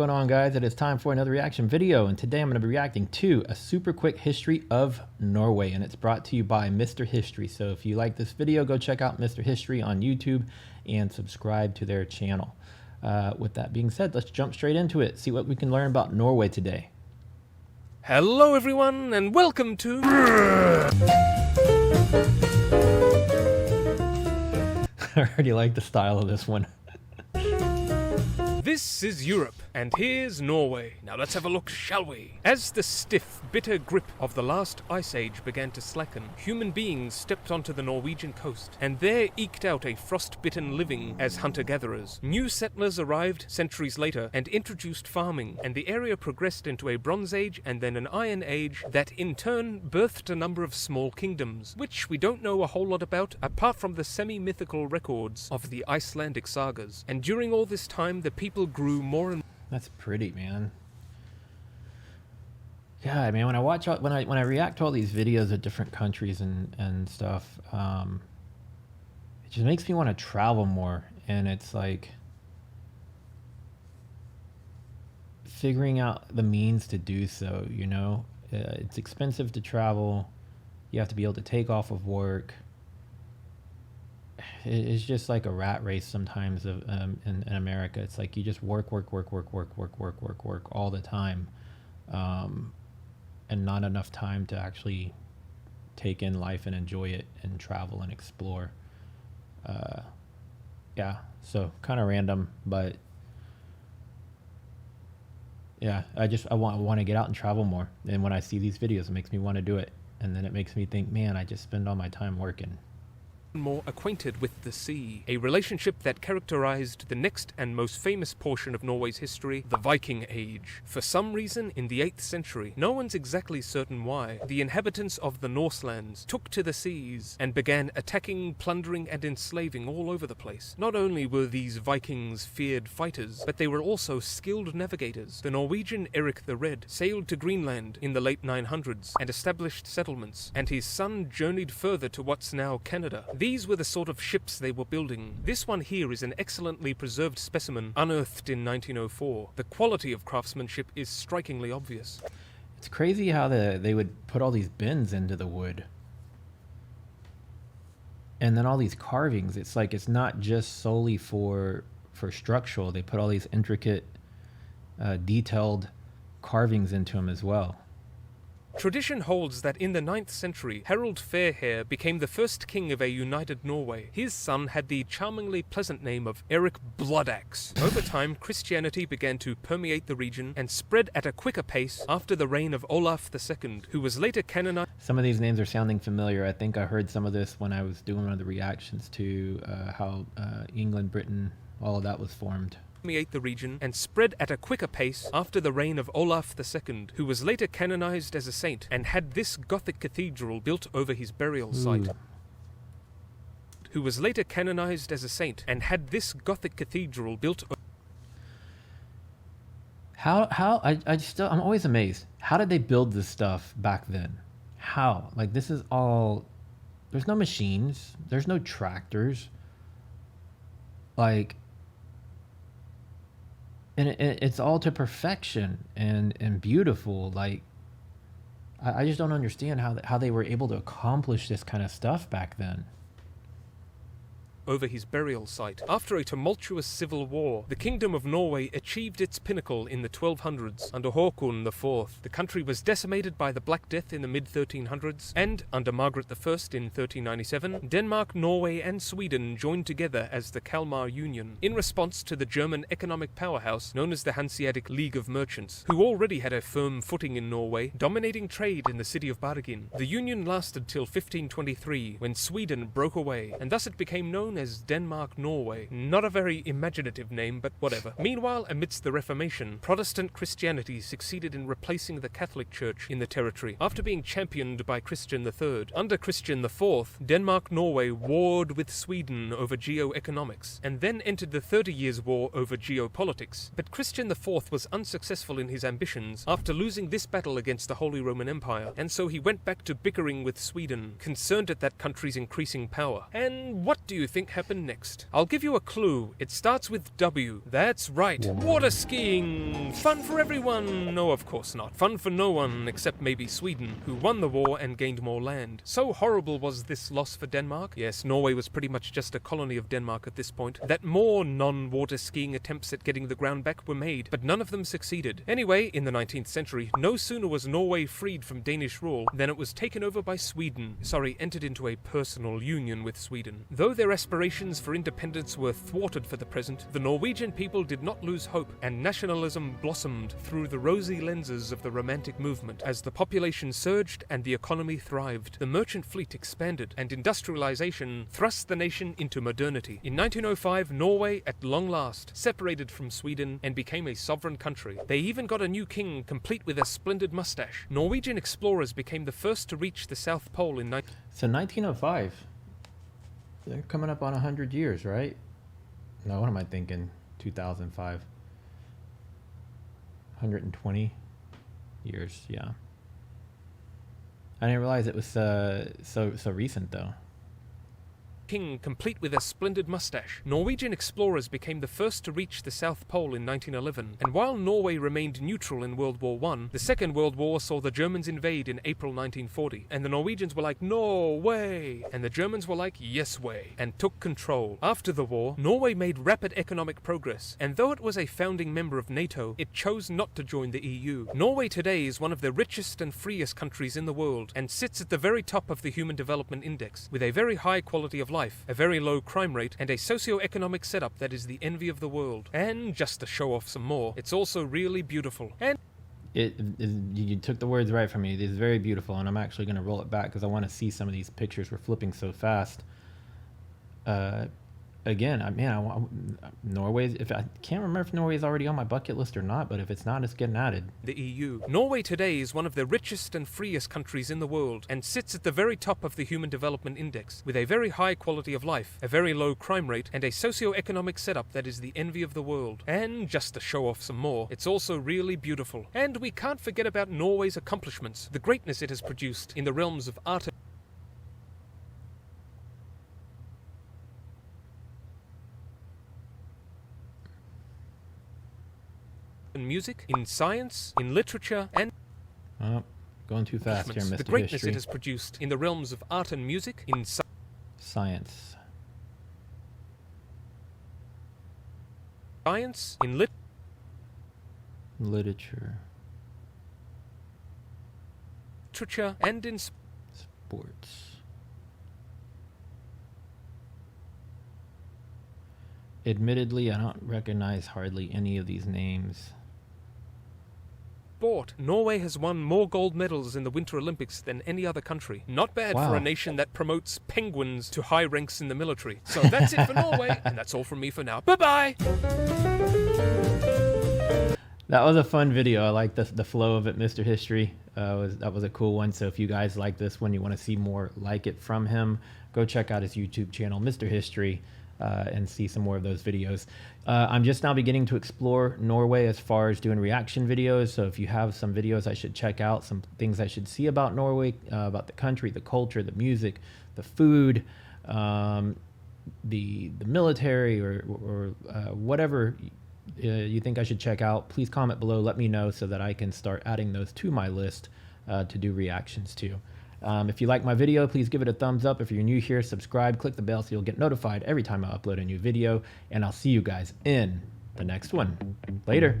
going on, guys? It is time for another reaction video, and today I'm going to be reacting to a super quick history of Norway, and it's brought to you by Mr. History. So if you like this video, go check out Mr. History on YouTube and subscribe to their channel. With that being said, let's jump straight into it, see what we can learn about Norway today. Hello everyone, and welcome to... I already like the style of this one. This is Europe, and here's Norway. Now let's have a look, shall we? As the stiff, bitter grip of the last ice age began to slacken, human beings stepped onto the Norwegian coast, and there eked out a frost-bitten living as hunter-gatherers. New settlers arrived centuries later and introduced farming, and the area progressed into a Bronze Age and then an Iron Age that in turn birthed a number of small kingdoms, which we don't know a whole lot about apart from the semi-mythical records of the Icelandic sagas. And during all this time, the people grew more and... That's pretty, man. God, man, when I react to all these videos of different countries and stuff, it just makes me want to travel more. And it's like figuring out the means to do so, you know? It's expensive to travel. You have to be able to take off of work. It's just like a rat race sometimes in America. It's like you just work all the time, and not enough time to actually take in life and enjoy it and travel and explore. Yeah, so kind of random, but yeah, I want to get out and travel more. And when I see these videos, it makes me want to do it, and then it makes me think, man, I just spend all my time working. More acquainted with the sea, a relationship that characterized the next and most famous portion of Norway's history, the Viking Age. For some reason, in the 8th century, no one's exactly certain why, the inhabitants of the Norselands took to the seas and began attacking, plundering, and enslaving all over the place. Not only were these Vikings feared fighters, but they were also skilled navigators. The Norwegian Eric the Red sailed to Greenland in the late 900s and established settlements, and his son journeyed further to what's now Canada. These were the sort of ships they were building. This one here is an excellently preserved specimen, unearthed in 1904. The quality of craftsmanship is strikingly obvious. It's crazy how they would put all these bends into the wood. And then all these carvings, it's like it's not just solely for structural. They put all these intricate, detailed carvings into them as well. Tradition holds that in the 9th century, Harald Fairhair became the first king of a united Norway. His son had the charmingly pleasant name of Eric Bloodaxe. Over time, Christianity began to permeate the region and spread at a quicker pace after the reign of Olaf II, who was later canonized. Some of these names are sounding familiar. I think I heard some of this when I was doing one of the reactions to how England, Britain, all of that was formed. The region and spread at a quicker pace after the reign of Olaf II, who was later canonized as a saint and had this Gothic cathedral built over his burial site. Who was later canonized as a saint and had this Gothic cathedral built. I'm always amazed. How did they build this stuff back then? How? Like, this is all, there's no machines, there's no tractors. Like, and it's all to perfection and beautiful. Like, I just don't understand how they were able to accomplish this kind of stuff back then. Over his burial site. After a tumultuous civil war, the Kingdom of Norway achieved its pinnacle in the 1200s under Håkon IV. The country was decimated by the Black Death in the mid-1300s, and under Margaret I in 1397, Denmark, Norway, and Sweden joined together as the Kalmar Union, in response to the German economic powerhouse known as the Hanseatic League of Merchants, who already had a firm footing in Norway, dominating trade in the city of Bergen. The union lasted till 1523, when Sweden broke away, and thus it became known as Denmark-Norway. Not a very imaginative name, but whatever. Meanwhile, amidst the Reformation, Protestant Christianity succeeded in replacing the Catholic Church in the territory, after being championed by Christian III. Under Christian IV, Denmark-Norway warred with Sweden over geo-economics, and then entered the 30 Years' War over geopolitics. But Christian IV was unsuccessful in his ambitions after losing this battle against the Holy Roman Empire, and so he went back to bickering with Sweden, concerned at that country's increasing power. And what do you think think happened next? I'll give you a clue. It starts with W. That's right. Water skiing. Fun for everyone. No, of course not. Fun for no one except maybe Sweden, who won the war and gained more land. So horrible was this loss for Denmark. Yes, Norway was pretty much just a colony of Denmark at this point, that more non-water skiing attempts at getting the ground back were made, but none of them succeeded. Anyway, in the 19th century, no sooner was Norway freed from Danish rule than it was taken over by Sweden. Entered into a personal union with Sweden. Though their aspirations for independence were thwarted for the present, the Norwegian people did not lose hope, and nationalism blossomed through the rosy lenses of the Romantic movement. As the population surged and the economy thrived, the merchant fleet expanded, and industrialization thrust the nation into modernity. In 1905, Norway, at long last, separated from Sweden and became a sovereign country. They even got a new king, complete with a splendid mustache. Norwegian explorers became the first to reach the South Pole in So 1905, they're coming up on 100 years, right? No, what am I thinking? 2005. 120 years, yeah. I didn't realize it was so recent though. King, complete with a splendid mustache. Norwegian explorers became the first to reach the South Pole in 1911, and while Norway remained neutral in World War I, the Second World War saw the Germans invade in April 1940, and the Norwegians were like, "No way!" and the Germans were like, "Yes way!" and took control. After the war, Norway made rapid economic progress, and though it was a founding member of NATO, it chose not to join the EU. Norway today is one of the richest and freest countries in the world, and sits at the very top of the Human Development Index, with a very high quality of life, a very low crime rate, and a socio-economic setup that is the envy of the world. And just to show off some more, it's also really beautiful. And you took the words right from me. It is very beautiful, and I'm actually going to roll it back because I want to see some of these pictures. We're flipping so fast. Again, Norway, if I can't remember if Norway is already on my bucket list or not, but if it's not, it's getting added. The EU. Norway today is one of the richest and freest countries in the world, and sits at the very top of the Human Development Index, with a very high quality of life, a very low crime rate, and a socio-economic setup that is the envy of the world. And just to show off some more, it's also really beautiful. And we can't forget about Norway's accomplishments, the greatness it has produced in the realms of art and music, in science, in literature, and going too fast here, Mr. the greatness History. it has produced in the realms of art and music, in science, in literature, and in sports. Admittedly, I don't recognize hardly any of these names. sport. Norway has won more gold medals in the Winter Olympics than any other country. Not bad for a nation that promotes penguins to high ranks in the military. So that's it for Norway, and that's all from me for now. Bye-bye! That was a fun video. I like the flow of it, Mr. History. That was a cool one. So if you guys like this one, you want to see more like it from him, go check out his YouTube channel, Mr. History, and see some more of those videos. I'm just now beginning to explore Norway as far as doing reaction videos. So if you have some videos I should check out, some things I should see about Norway, about the country, the culture, the music, the food, the military, or whatever you think I should check out, please comment below. Let me know so that I can start adding those to my list to do reactions to. If you like my video, please give it a thumbs up. If you're new here, subscribe, click the bell so you'll get notified every time I upload a new video. And I'll see you guys in the next one. Later.